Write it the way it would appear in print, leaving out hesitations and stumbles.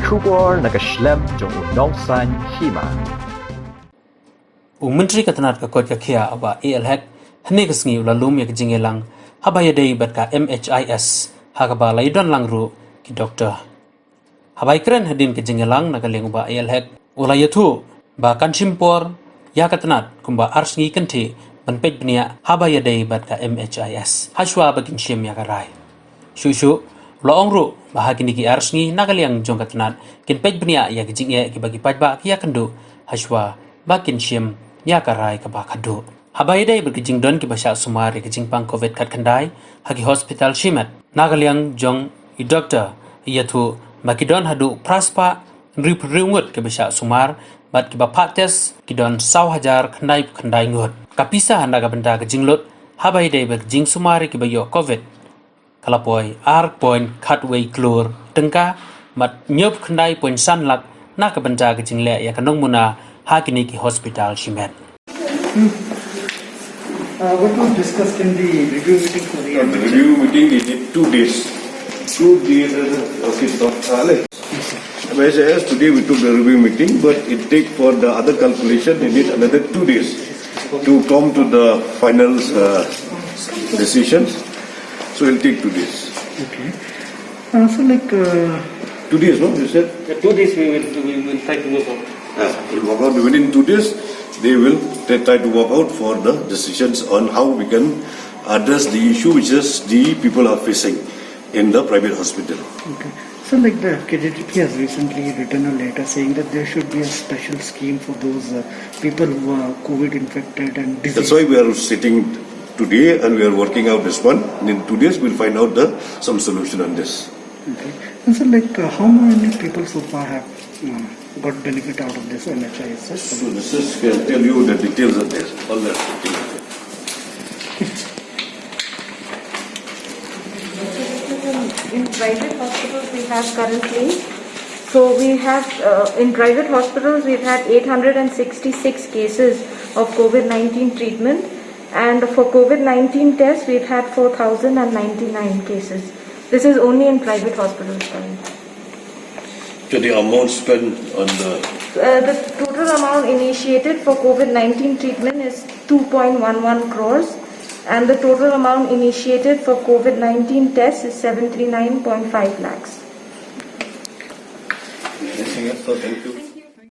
Shubor nakaslem jong unongsan hima. Menteri Ketenaga Kerjaan aba ALHEC hendak sengi ulalum yang jingelang habaya day berka MHIS hakaba laidon langru ki doktor. Habai keren hadin ke jingelang nagaling uba ALHEC ulayatu ba kansimpor ya ketenat kumba arsengi kenti benpej benia habaya day berka MHIS haswa bagin syem ya karai. Shushu Loongru bahagi ki arsengi nagaliang jong ketenat kin pej benia ya kijinge ki bagi pajba ki ya kendu haswa bakin syem ya karai ka bakado habai dai berkejing don ki basha sumari kejing pang covid kat kandai hagi hospital shimat nagaliang jong I doctor yatu makidon hadu praspa riungut ke basha sumar bat ki bapates kidon 1,000 kandai ngut kapisa naga benda kejing lut habai dai berkejing sumari ki bayo covid kalapoi arc point cutway klur tengka mat nyop kandai point sanlak na ka benda kejing le ya kanong muna hakini ki hospital shimet. What was discussed in the review meeting for the The review meeting we did 2 days. 2 days as an office of Alex. As today we took the review meeting, but it take for the other calculation we need another 2 days to come to the final decisions. So it will take 2 days. Okay. So like 2 days, no? You said? 2 days we will try to work out. We'll work out within 2 days. They will try to work out for the decisions on how we can address the issue which is the people are facing in the private hospital. okay. So like the KJTP has recently written a letter saying that there should be a special scheme for those people who are COVID infected and diseased. That's why we are sitting today and we are working out this one. And in 2 days we'll find out some solution on this. Okay. And so like how many people so far have got benefit out of this MHIS? So this is, I'll tell you the details of this. All that details. In private hospitals we have currently, so we have in private hospitals we've had 866 cases of COVID-19 treatment, and for COVID-19 tests we've had 4,099 cases. This is only in private hospitals currently. So the amount spent on The total amount initiated for COVID-19 treatment is 2.11 crores, and the total amount initiated for COVID-19 tests is 739.5 lakhs. Anything else? Thank you.